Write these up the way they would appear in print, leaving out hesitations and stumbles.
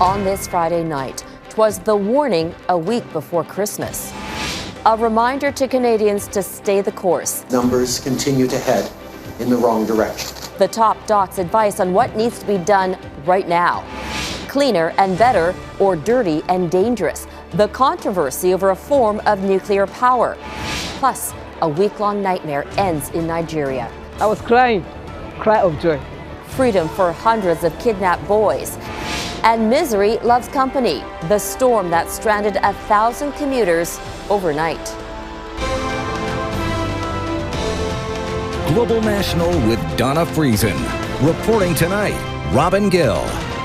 On this Friday night, 'twas the warning a week before Christmas. A reminder to Canadians to stay the course. Numbers continue to head in the wrong direction. The top doc's advice on what needs to be done right now. Cleaner and better, or dirty and dangerous. The controversy over a form of nuclear power. Plus, a week-long nightmare ends in Nigeria. I was crying of joy. Freedom for hundreds of kidnapped boys. And misery loves company. The storm that stranded 1,000 commuters overnight. Global National with Donna Friesen. Reporting tonight, Robin Gill.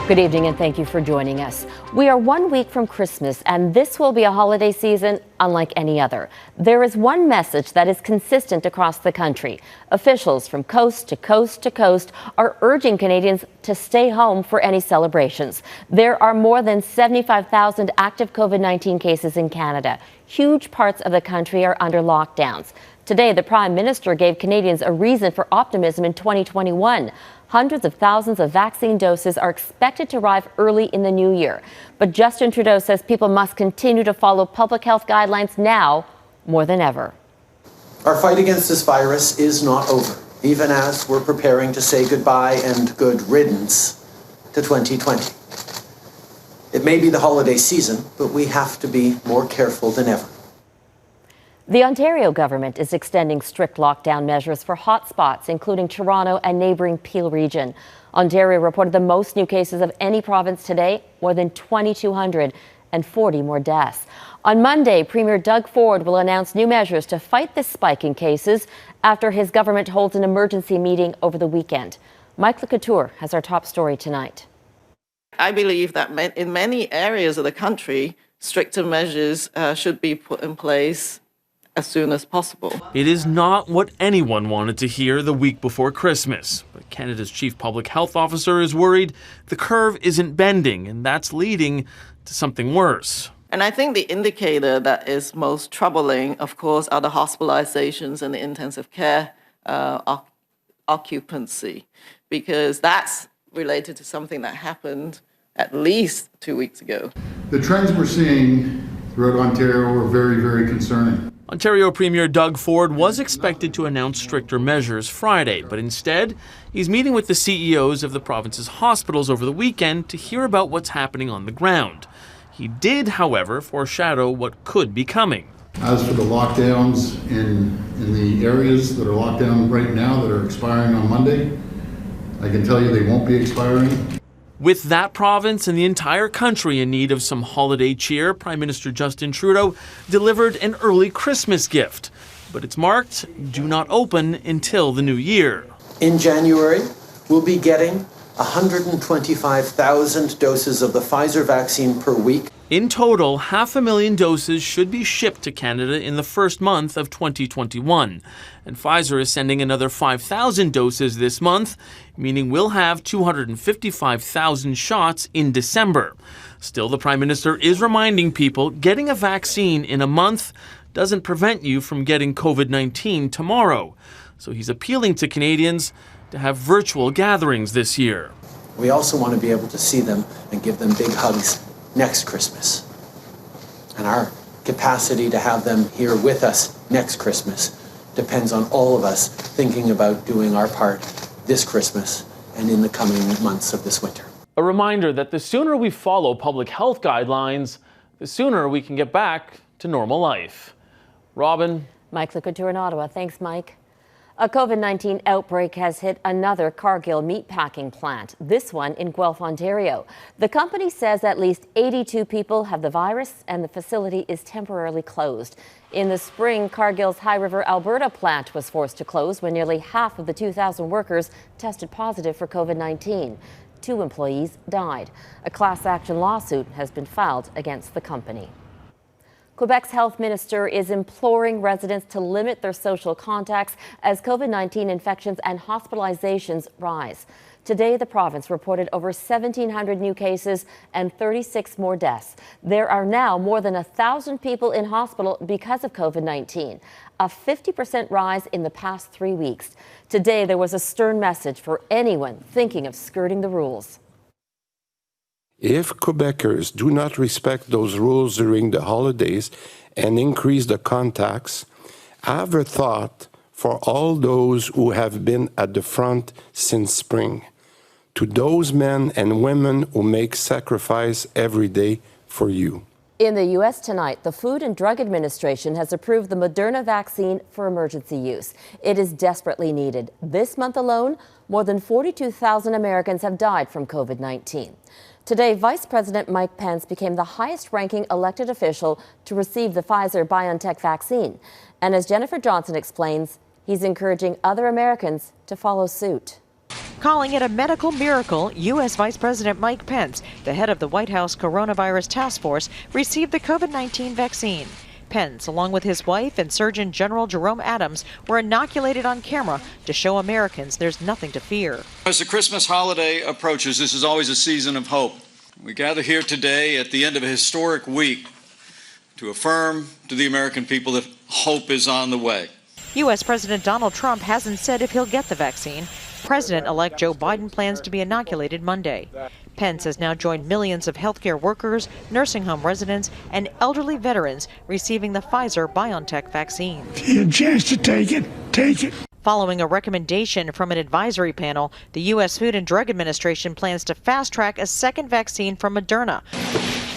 Good evening and thank you for joining us. We are 1 week from Christmas and this will be a holiday season unlike any other. There is one message that is consistent across the country. Officials from coast to coast to coast are urging Canadians to stay home for any celebrations. There are more than 75,000 active COVID-19 cases in Canada. Huge parts of the country are under lockdowns. Today, the Prime Minister gave Canadians a reason for optimism in 2021. Hundreds of thousands of vaccine doses are expected to arrive early in the new year. But Justin Trudeau says people must continue to follow public health guidelines now more than ever. Our fight against this virus is not over, even as we're preparing to say goodbye and good riddance to 2020. It may be the holiday season, but we have to be more careful than ever. The Ontario government is extending strict lockdown measures for hotspots, including Toronto and neighbouring Peel region. Ontario reported the most new cases of any province today, more than 2,200, and 40 more deaths. On Monday, Premier Doug Ford will announce new measures to fight this spike in cases after his government holds an emergency meeting over the weekend. Mike Couteur has our top story tonight. I believe that in many areas of the country, stricter measures should be put in place as soon as possible. It is not what anyone wanted to hear the week before Christmas. But Canada's chief public health officer is worried the curve isn't bending, and that's leading to something worse. And I think the indicator that is most troubling, of course, are the hospitalizations and the intensive care occupancy, because that's related to something that happened at least 2 weeks ago. The trends we're seeing throughout Ontario are very, very concerning. Ontario Premier Doug Ford was expected to announce stricter measures Friday, but instead, he's meeting with the CEOs of the province's hospitals over the weekend to hear about what's happening on the ground. He did, however, foreshadow what could be coming. As for the lockdowns in the areas that are locked down right now that are expiring on Monday, I can tell you they won't be expiring. With that province and the entire country in need of some holiday cheer, Prime Minister Justin Trudeau delivered an early Christmas gift. But it's marked "Do not open until the new year." In January, we'll be getting 125,000 doses of the Pfizer vaccine per week. In total, 500,000 doses should be shipped to Canada in the first month of 2021. And Pfizer is sending another 5,000 doses this month, meaning we'll have 255,000 shots in December. Still, the Prime Minister is reminding people getting a vaccine in a month doesn't prevent you from getting COVID-19 tomorrow. So he's appealing to Canadians to have virtual gatherings this year. We also want to be able to see them and give them big hugs next Christmas. And our capacity to have them here with us next Christmas depends on all of us thinking about doing our part this Christmas and in the coming months of this winter. A reminder that the sooner we follow public health guidelines, the sooner we can get back to normal life. Robin. Mike Couteur in Ottawa. Thanks, Mike. A COVID-19 outbreak has hit another Cargill meatpacking plant, this one in Guelph, Ontario. The company says at least 82 people have the virus and the facility is temporarily closed. In the spring, Cargill's High River, Alberta plant was forced to close when nearly half of the 2,000 workers tested positive for COVID-19. 2 employees died. A class action lawsuit has been filed against the company. Quebec's health minister is imploring residents to limit their social contacts as COVID-19 infections and hospitalizations rise. Today, the province reported over 1,700 new cases and 36 more deaths. There are now more than 1,000 people in hospital because of COVID-19, a 50% rise in the past 3 weeks. Today, there was a stern message for anyone thinking of skirting the rules. If Quebecers do not respect those rules during the holidays and increase the contacts, I have a thought for all those who have been at the front since spring, to those men and women who make sacrifice every day for you. In the U.S. tonight, the Food and Drug Administration has approved the Moderna vaccine for emergency use. It is desperately needed. This month alone, more than 42,000 Americans have died from COVID-19. Today, Vice President Mike Pence became the highest-ranking elected official to receive the Pfizer-BioNTech vaccine. And as Jennifer Johnson explains, he's encouraging other Americans to follow suit. Calling it a medical miracle, U.S. Vice President Mike Pence, the head of the White House Coronavirus Task Force, received the COVID-19 vaccine. Pence, along with his wife and Surgeon General Jerome Adams, were inoculated on camera to show Americans there's nothing to fear. As the Christmas holiday approaches, this is always a season of hope. We gather here today at the end of a historic week to affirm to the American people that hope is on the way. U.S. President Donald Trump hasn't said if he'll get the vaccine. President-elect Joe Biden plans to be inoculated Monday. Pence has now joined millions of healthcare workers, nursing home residents, and elderly veterans receiving the Pfizer-BioNTech vaccine. If you have a chance to take it, take it. Following a recommendation from an advisory panel, the U.S. Food and Drug Administration plans to fast-track a second vaccine from Moderna,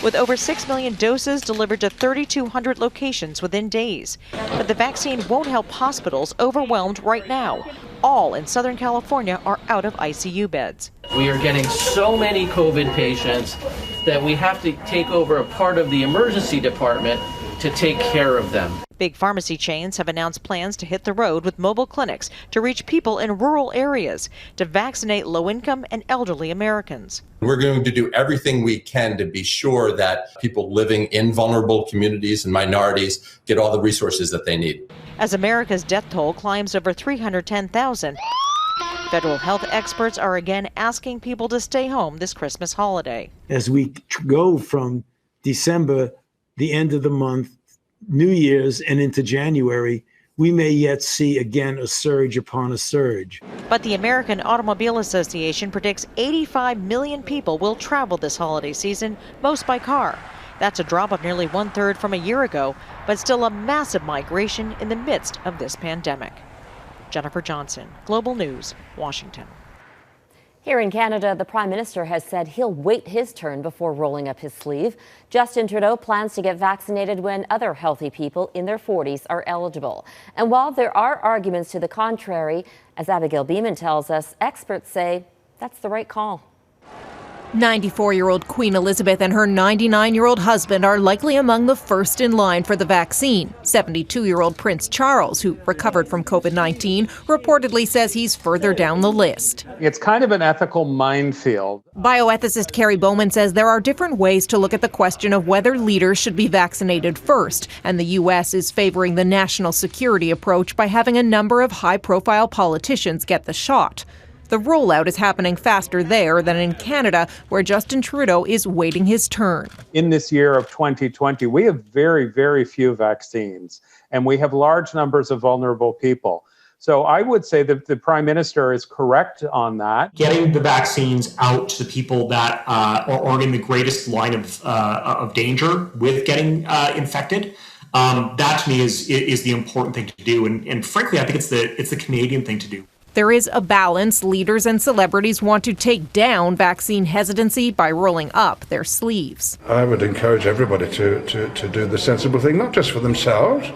with over 6 million doses delivered to 3,200 locations within days. But the vaccine won't help hospitals overwhelmed right now. All in Southern California are out of ICU beds. We are getting so many COVID patients that we have to take over a part of the emergency department to take care of them. Big pharmacy chains have announced plans to hit the road with mobile clinics to reach people in rural areas to vaccinate low-income and elderly Americans. We're going to do everything we can to be sure that people living in vulnerable communities and minorities get all the resources that they need. As America's death toll climbs over 310,000, federal health experts are again asking people to stay home this Christmas holiday. As we go from December, the end of the month, New Year's, and into January, we may yet see again a surge upon a surge. But the American Automobile Association predicts 85 million people will travel this holiday season, most by car. That's a drop of nearly 1/3 from a year ago, but still a massive migration in the midst of this pandemic. Jennifer Johnson, Global News, Washington. Here in Canada, the Prime Minister has said he'll wait his turn before rolling up his sleeve. Justin Trudeau plans to get vaccinated when other healthy people in their 40s are eligible. And while there are arguments to the contrary, as Abigail Beeman tells us, experts say that's the right call. 94-year-old Queen Elizabeth and her 99-year-old husband are likely among the first in line for the vaccine. 72-year-old Prince Charles, who recovered from COVID-19, reportedly says he's further down the list. It's kind of an ethical minefield. Bioethicist Carrie Bowman says there are different ways to look at the question of whether leaders should be vaccinated first, and the U.S. is favoring the national security approach by having a number of high-profile politicians get the shot. The rollout is happening faster there than in Canada, where Justin Trudeau is waiting his turn. In this year of 2020, we have very, very few vaccines, and we have large numbers of vulnerable people. So I would say that the Prime Minister is correct on that. Getting the vaccines out to the people that are in the greatest line of danger with getting infected, that to me is the important thing to do. And frankly, I think it's the Canadian thing to do. There is a balance. Leaders and celebrities want to take down vaccine hesitancy by rolling up their sleeves. I would encourage everybody to do the sensible thing, not just for themselves,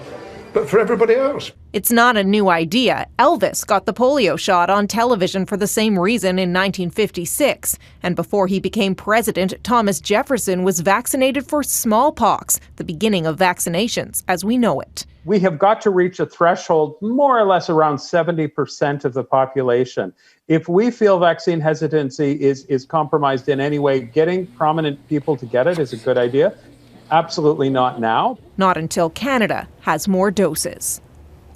but for everybody else. It's not a new idea. Elvis got the polio shot on television for the same reason in 1956. And before he became president, Thomas Jefferson was vaccinated for smallpox, the beginning of vaccinations as we know it. We have got to reach a threshold more or less around 70% of the population. If we feel vaccine hesitancy is compromised in any way, getting prominent people to get it is a good idea. Absolutely not now. Not until Canada has more doses.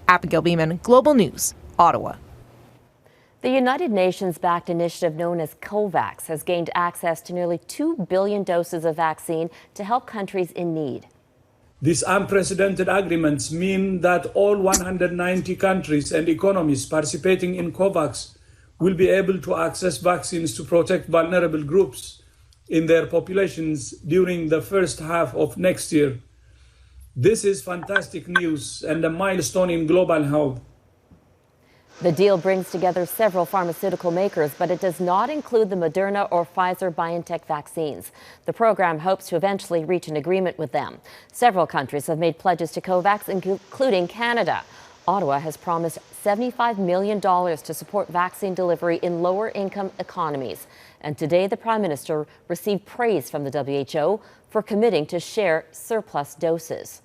Abigail Beeman, Global News, Ottawa. The United Nations-backed initiative known as COVAX has gained access to nearly 2 billion doses of vaccine to help countries in need. These unprecedented agreements mean that all 190 countries and economies participating in COVAX will be able to access vaccines to protect vulnerable groups in their populations during the first half of next year. This is fantastic news and a milestone in global health. The deal brings together several pharmaceutical makers, but it does not include the Moderna or Pfizer-BioNTech vaccines. The program hopes to eventually reach an agreement with them. Several countries have made pledges to COVAX, including Canada. Ottawa has promised $75 million to support vaccine delivery in lower-income economies. And today, the Prime Minister received praise from the WHO for committing to share surplus doses.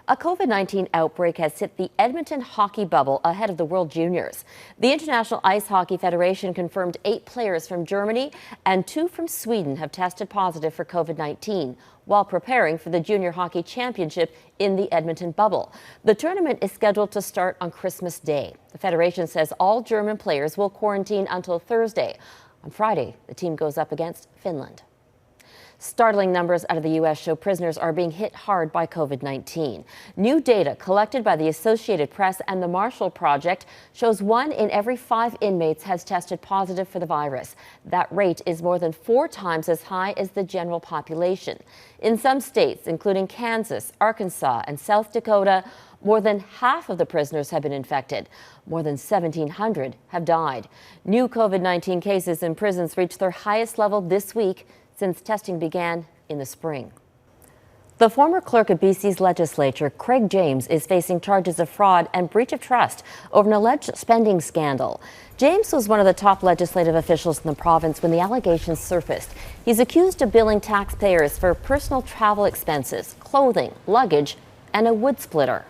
A COVID-19 outbreak has hit the Edmonton hockey bubble ahead of the World Juniors. The International Ice Hockey Federation confirmed 8 players from Germany and 2 from Sweden have tested positive for COVID-19 while preparing for the Junior Hockey Championship in the Edmonton bubble. The tournament is scheduled to start on Christmas Day. The Federation says all German players will quarantine until Thursday. On Friday, the team goes up against Finland. Startling numbers out of the U.S. show prisoners are being hit hard by COVID-19. New data collected by the Associated Press and the Marshall Project shows 1 in every 5 inmates has tested positive for the virus. That rate is more than 4 times as high as the general population. In some states, including Kansas, Arkansas, and South Dakota, more than half of the prisoners have been infected. More than 1,700 have died. New COVID-19 cases in prisons reached their highest level this week since testing began in the spring. The former clerk of BC's legislature, Craig James, is facing charges of fraud and breach of trust over an alleged spending scandal. James was one of the top legislative officials in the province when the allegations surfaced. He's accused of billing taxpayers for personal travel expenses, clothing, luggage, and a wood splitter.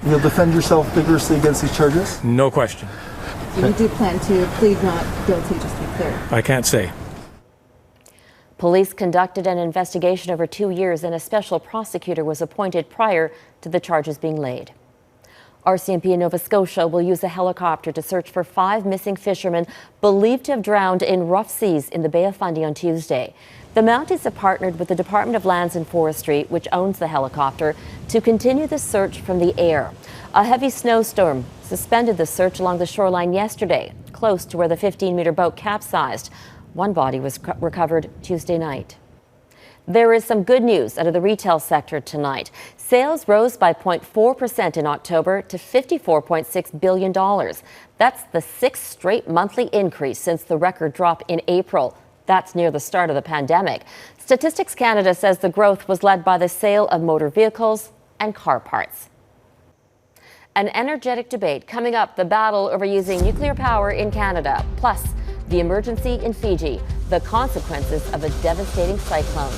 You'll defend yourself vigorously against these charges? No question. So you do plan to plead not guilty, just to be clear? I can't say. Police conducted an investigation over 2 years and a special prosecutor was appointed prior to the charges being laid. RCMP in Nova Scotia will use a helicopter to search for 5 missing fishermen believed to have drowned in rough seas in the Bay of Fundy on Tuesday. The Mounties have partnered with the Department of Lands and Forestry, which owns the helicopter, to continue the search from the air. A heavy snowstorm suspended the search along the shoreline yesterday, close to where the 15-meter boat capsized. One body was recovered Tuesday night. There is some good news out of the retail sector tonight. Sales rose by 0.4% in October to $54.6 billion. That's the 6th straight monthly increase since the record drop in April. That's near the start of the pandemic. Statistics Canada says the growth was led by the sale of motor vehicles and car parts. An energetic debate coming up, the battle over using nuclear power in Canada, plus the emergency in Fiji, the consequences of a devastating cyclone,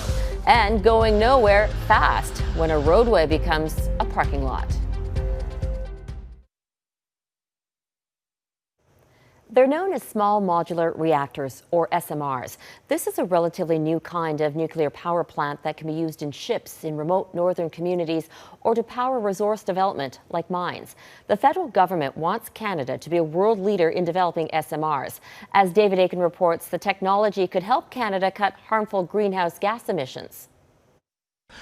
and going nowhere fast when a roadway becomes a parking lot. They're known as small modular reactors, or SMRs. This is a relatively new kind of nuclear power plant that can be used in ships in remote northern communities or to power resource development like mines. The federal government wants Canada to be a world leader in developing SMRs. As David Aiken reports, the technology could help Canada cut harmful greenhouse gas emissions.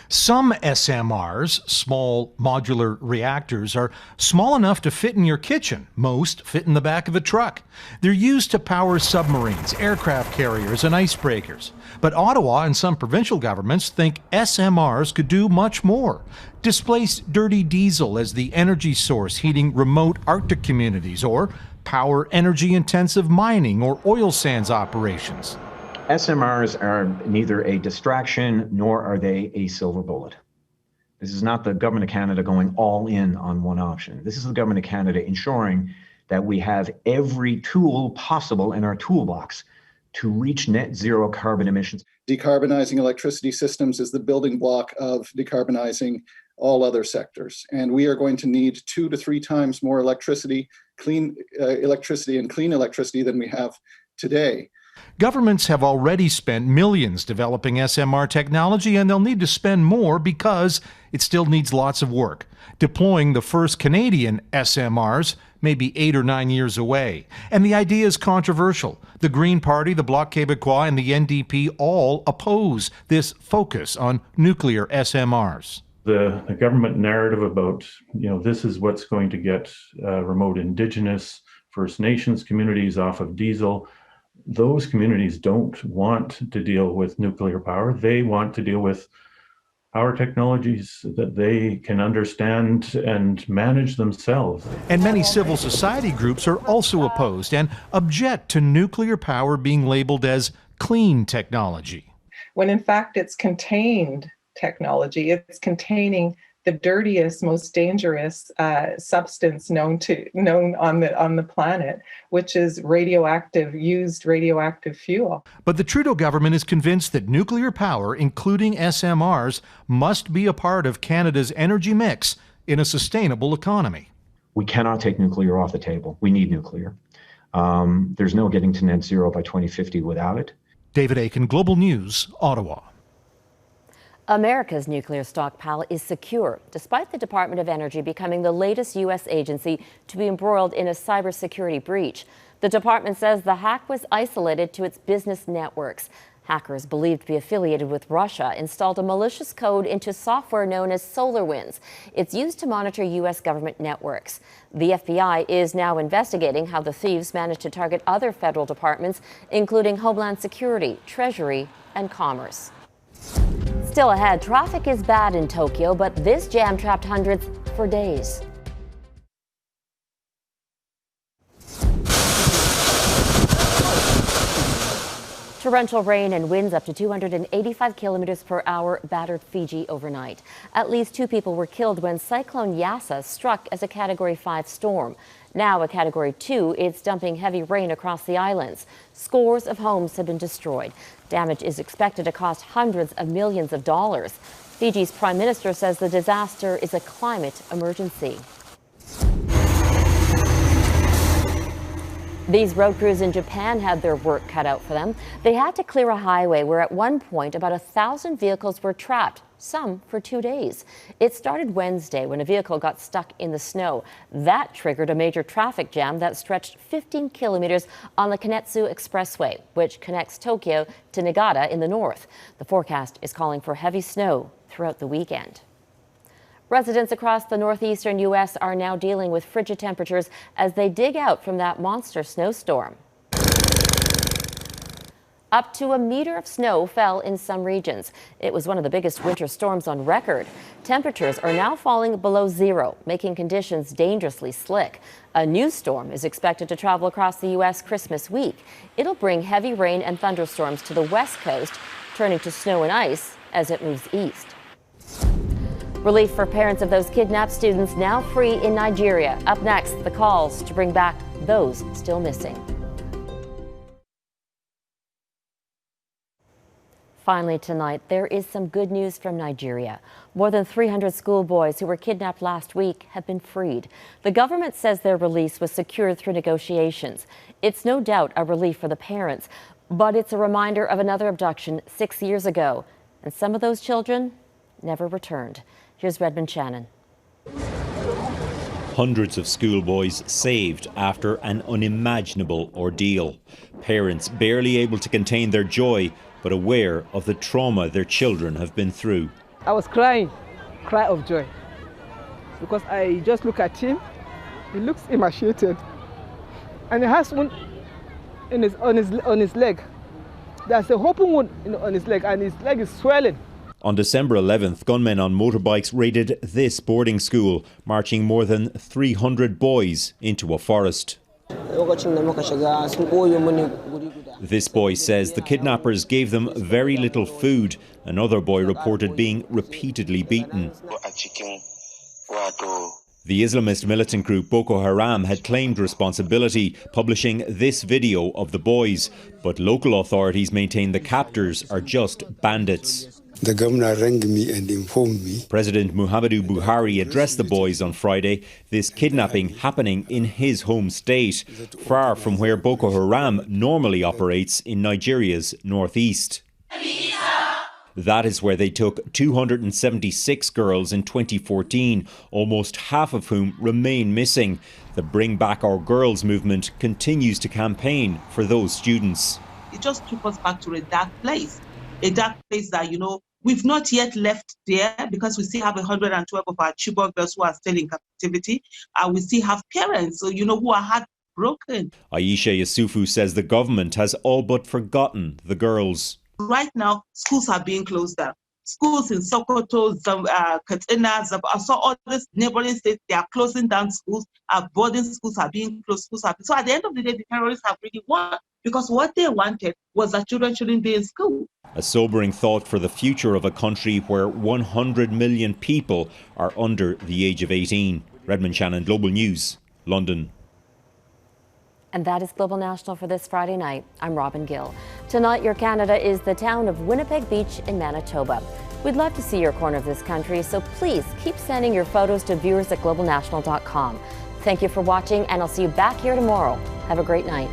Some SMRs, small modular reactors, are small enough to fit in your kitchen. Most fit in the back of a truck. They're used to power submarines, aircraft carriers, and icebreakers. But Ottawa and some provincial governments think SMRs could do much more. Displace dirty diesel as the energy source heating remote Arctic communities, or power energy-intensive mining or oil sands operations. SMRs are neither a distraction nor are they a silver bullet. This is not the government of Canada going all in on one option. This is the government of Canada ensuring that we have every tool possible in our toolbox to reach net zero carbon emissions. Decarbonizing electricity systems is the building block of decarbonizing all other sectors. And we are going to need 2 to 3 times more electricity, clean electricity and clean electricity than we have today. Governments have already spent millions developing SMR technology, and they'll need to spend more because it still needs lots of work. Deploying the first Canadian SMRs may be 8 or 9 years away. And the idea is controversial. The Green Party, the Bloc Québécois, and the NDP all oppose this focus on nuclear SMRs. The government narrative about, this is what's going to get remote Indigenous, First Nations communities off of diesel, those communities don't want to deal with nuclear power. They want to deal with power technologies that they can understand and manage themselves. And many civil society groups are also opposed and object to nuclear power being labeled as clean technology. When in fact it's contained technology, it's containing the dirtiest, most dangerous substance known on the planet, which is used radioactive fuel. But the Trudeau government is convinced that nuclear power, including SMRs, must be a part of Canada's energy mix in a sustainable economy. We cannot take nuclear off the table. We need nuclear. There's no getting to net zero by 2050 without it. David Aiken, Global News, Ottawa. America's nuclear stockpile is secure, despite the Department of Energy becoming the latest U.S. agency to be embroiled in a cybersecurity breach. The department says the hack was isolated to its business networks. Hackers believed to be affiliated with Russia installed a malicious code into software known as SolarWinds. It's used to monitor U.S. government networks. The FBI is now investigating how the thieves managed to target other federal departments, including Homeland Security, Treasury, and Commerce. Still ahead, traffic is bad in Tokyo, but this jam trapped hundreds for days. Torrential rain and winds up to 285 kilometers per hour battered Fiji overnight. At least 2 people were killed when Cyclone Yasa struck as a Category 5 storm. Now a Category 2, it's dumping heavy rain across the islands. Scores of homes have been destroyed. Damage is expected to cost hundreds of millions of dollars. Fiji's Prime Minister says the disaster is a climate emergency. These road crews in Japan had their work cut out for them. They had to clear a highway where at one point about 1,000 vehicles were trapped, some for 2 days. It started Wednesday when a vehicle got stuck in the snow. That triggered a major traffic jam that stretched 15 kilometers on the Kanetsu Expressway, which connects Tokyo to Niigata in the north. The forecast is calling for heavy snow throughout the weekend. Residents across the northeastern U.S. are now dealing with frigid temperatures as they dig out from that monster snowstorm. Up to 1 meter of snow fell in some regions. It was one of the biggest winter storms on record. Temperatures are now falling below zero, making conditions dangerously slick. A new storm is expected to travel across the U.S. Christmas week. It'll bring heavy rain and thunderstorms to the west coast, turning to snow and ice as it moves east. Relief for parents of those kidnapped students now free in Nigeria. Up next, the calls to bring back those still missing. Finally tonight, there is some good news from Nigeria. More than 300 schoolboys who were kidnapped last week have been freed. The government says their release was secured through negotiations. It's no doubt a relief for the parents, but it's a reminder of another abduction 6 years ago. And some of those children never returned. Here's Redmond Shannon. Hundreds of schoolboys saved after an unimaginable ordeal. Parents barely able to contain their joy, but aware of the trauma their children have been through. I was cry of joy, because I just look at him. He looks emaciated, and he has wound on his leg. There's a open wound on his leg, and his leg is swelling. On December 11th, gunmen on motorbikes raided this boarding school, marching more than 300 boys into a forest. This boy says the kidnappers gave them very little food. Another boy reported being repeatedly beaten. The Islamist militant group Boko Haram had claimed responsibility, publishing this video of the boys. But local authorities maintain the captors are just bandits. The governor rang me and informed me. President Muhammadu Buhari addressed the boys on Friday, this kidnapping happening in his home state, far from where Boko Haram normally operates in Nigeria's northeast. That is where they took 276 girls in 2014, almost half of whom remain missing. The Bring Back Our Girls movement continues to campaign for those students. It just took us back to a dark place that, we've not yet left there, because we still have 112 of our Chibok girls who are still in captivity. We still have parents, who are broken. Aisha Yusufu says the government has all but forgotten the girls. Right now, schools are being closed down. Schools in Sokoto, Couteur, so all these neighboring states, they are closing down schools. Boarding schools are being closed. So at the end of the day, the terrorists have really won, because what they wanted was that children shouldn't be in school. A sobering thought for the future of a country where 100 million people are under the age of 18. Redmond Shannon, Global News, London. And that is Global National for this Friday night. I'm Robin Gill. Tonight, your Canada is the town of Winnipeg Beach in Manitoba. We'd love to see your corner of this country, so please keep sending your photos to viewers at globalnational.com. Thank you for watching, and I'll see you back here tomorrow. Have a great night.